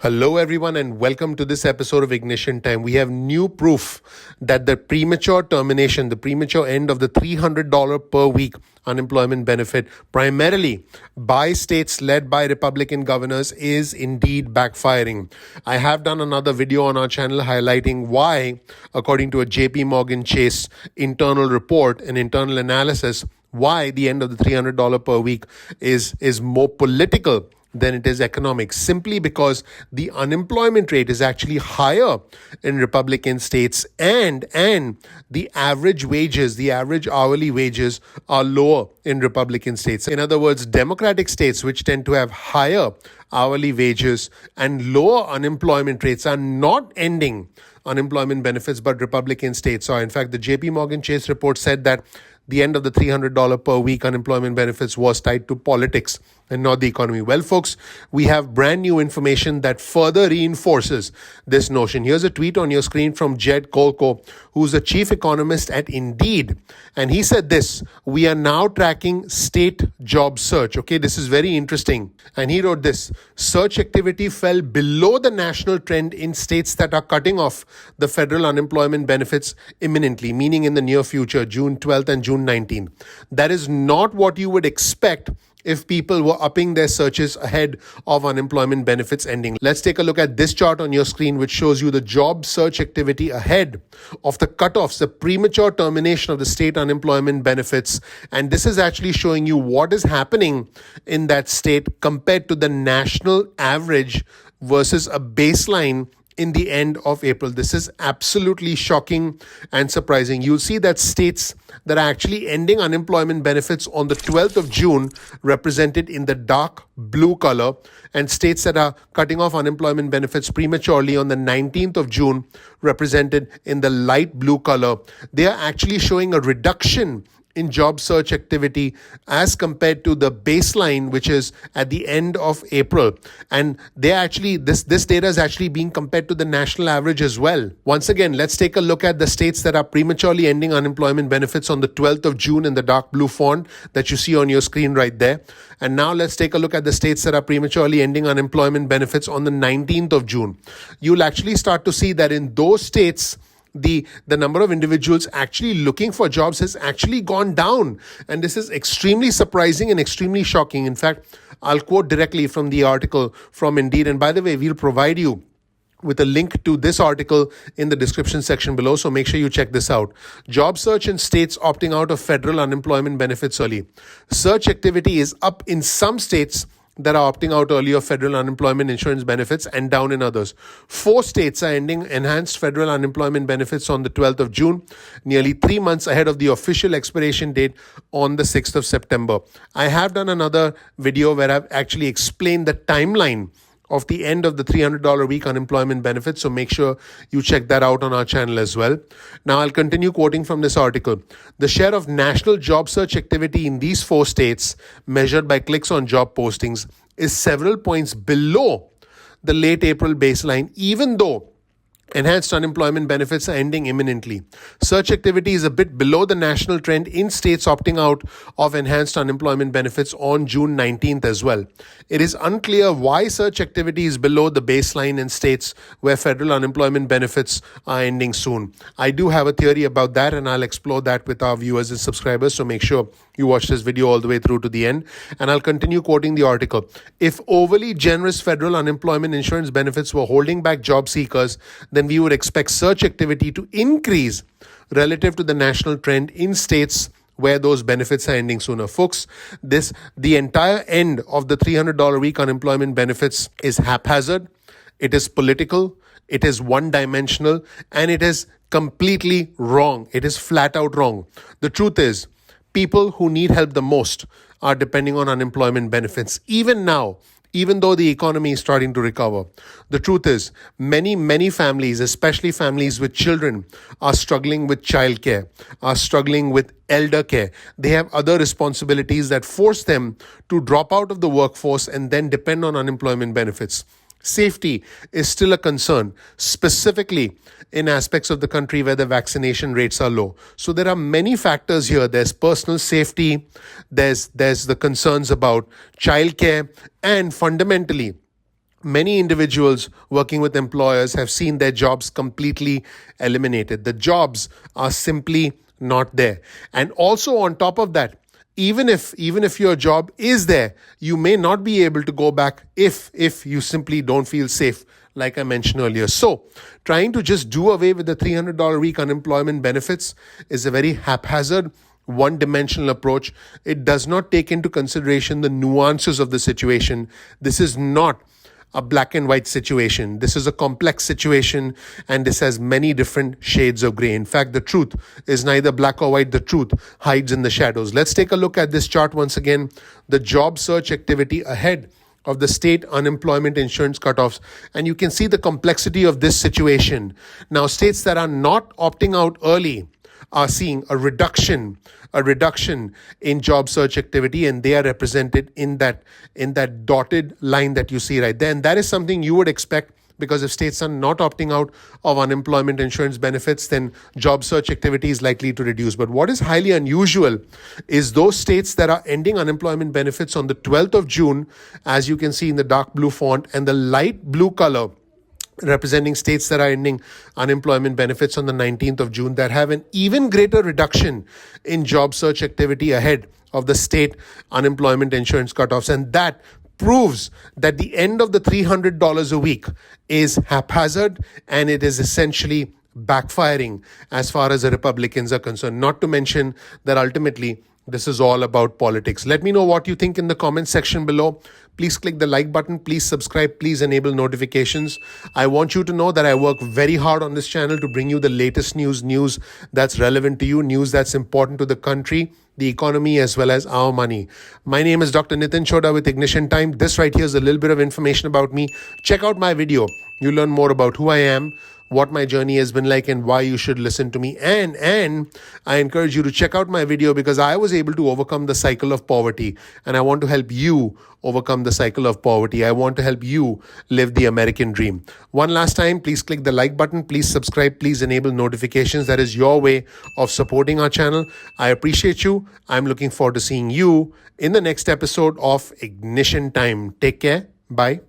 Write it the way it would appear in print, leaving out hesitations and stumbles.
Hello, everyone, and welcome to this episode of Ignition Time. We have new proof that the premature termination, the premature end of the $300 per week unemployment benefit, primarily by states led by Republican governors, is indeed backfiring. I have done another video on our channel highlighting why, according to a JP Morgan Chase internal report, an internal analysis, why the end of the $300 per week is more political than it is economic, simply because the unemployment rate is actually higher in Republican states and the average wages, the average hourly wages are lower in Republican states. In other words, Democratic states, which tend to have higher hourly wages and lower unemployment rates, are not ending unemployment benefits, but Republican states are. In fact, the JP Morgan Chase report said that the end of the $300 per week unemployment benefits was tied to politics and not the economy. Well, folks, we have brand new information that further reinforces this notion. Here's a tweet on your screen from Jed Kolko, who's a chief economist at Indeed. And he said this: we are now tracking state job search. Okay, this is very interesting. And he wrote this: search activity fell below the national trend in states that are cutting off the federal unemployment benefits imminently, meaning in the near future, June 12th and June 19th. That is not what you would expect if people were upping their searches ahead of unemployment benefits ending. Let's take a look at this chart on your screen, which shows you the job search activity ahead of the cutoffs, the premature termination of the state unemployment benefits. And this is actually showing you what is happening in that state compared to the national average versus a baseline in the end of April. This is absolutely shocking and surprising. You'll see that states that are actually ending unemployment benefits on the 12th of June represented in the dark blue color, and states that are cutting off unemployment benefits prematurely on the 19th of June represented in the light blue color. They are actually showing a reduction in job search activity as compared to the baseline, which is at the end of April. And they actually, this data is actually being compared to the national average as well. Once again, let's take a look at the states that are prematurely ending unemployment benefits on the 12th of June in the dark blue font that you see on your screen right there. And now let's take a look at the states that are prematurely ending unemployment benefits on the 19th of June. You'll actually start to see that in those states, the number of individuals actually looking for jobs has actually gone down. And this is extremely surprising and extremely shocking. In fact, I'll quote directly from the article from Indeed. And by the way, we'll provide you with a link to this article in the description section below, so make sure you check this out. Job search in states opting out of federal unemployment benefits early. Search activity is up in some states that are opting out early of federal unemployment insurance benefits and down in others. 4 states are ending enhanced federal unemployment benefits on the 12th of June, nearly 3 months ahead of the official expiration date on the 6th of September. I have done another video where I've actually explained the timeline of the end of the $300 a week unemployment benefits, so make sure you check that out on our channel as well. Now, I'll continue quoting from this article. The share of national job search activity in these 4 states, measured by clicks on job postings, is several points below the late April baseline, even though enhanced unemployment benefits are ending imminently. Search activity is a bit below the national trend in states opting out of enhanced unemployment benefits on June 19th as well. It is unclear why search activity is below the baseline in states where federal unemployment benefits are ending soon. I do have a theory about that, and I'll explore that with our viewers and subscribers, so make sure you watch this video all the way through to the end. And I'll continue quoting the article. If overly generous federal unemployment insurance benefits were holding back job seekers, then we would expect search activity to increase relative to the national trend in states where those benefits are ending sooner. Folks, the entire end of the $300 a week unemployment benefits is haphazard, it is political, it is one-dimensional, and it is completely wrong. It is flat out wrong. The truth is, people who need help the most are depending on unemployment benefits. Even now, even though the economy is starting to recover. The truth is, many families, especially families with children, are struggling with childcare, are struggling with elder care. They have other responsibilities that force them to drop out of the workforce and then depend on unemployment benefits. Safety is still a concern, specifically in aspects of the country where the vaccination rates are low. So there are many factors here. There's personal safety, there's the concerns about childcare, and fundamentally, Many individuals working with employers have seen their jobs completely eliminated. The jobs are simply not there. And also on top of that, even if your job is there, you may not be able to go back if you simply don't feel safe, like I mentioned earlier. So trying to just do away with the $300 a week unemployment benefits is a very haphazard, one-dimensional approach. It does not take into consideration the nuances of the situation. This is not a black and white situation. This is a complex situation, and this has many different shades of gray. In fact, the truth is neither black or white. The truth hides in the shadows. Let's take a look at this chart once again. The job search activity ahead of the state unemployment insurance cutoffs, and you can see the complexity of this situation. Now, states that are not opting out early are seeing a reduction in job search activity, and they are represented in that dotted line that you see right there. And that is something you would expect, because if states are not opting out of unemployment insurance benefits, then job search activity is likely to reduce. But what is highly unusual is those states that are ending unemployment benefits on the 12th of June, as you can see in the dark blue font, and the light blue color representing states that are ending unemployment benefits on the 19th of June, that have an even greater reduction in job search activity ahead of the state unemployment insurance cutoffs. And that proves that the end of the $300 a week is haphazard, and it is essentially backfiring as far as the Republicans are concerned. Not to mention that ultimately this is all about politics. Let me know what you think in the comment section below. Please click the like button. Please subscribe. Please enable notifications. I want you to know that I work very hard on this channel to bring you the latest news that's relevant to you, news that's important to the country, the economy, as well as our money. My name is Dr. Nitin Chhoda with Ignition Time. This right here is a little bit of information about me. Check out my video. You'll learn more about who I am, what my journey has been like, and why you should listen to me. And I encourage you to check out my video, because I was able to overcome the cycle of poverty, and I want to help you overcome the cycle of poverty. I want to help you live the American dream. One last time, please click the like button. Please subscribe. Please enable notifications. That is your way of supporting our channel. I appreciate you. I'm looking forward to seeing you in the next episode of Ignition Time. Take care. Bye.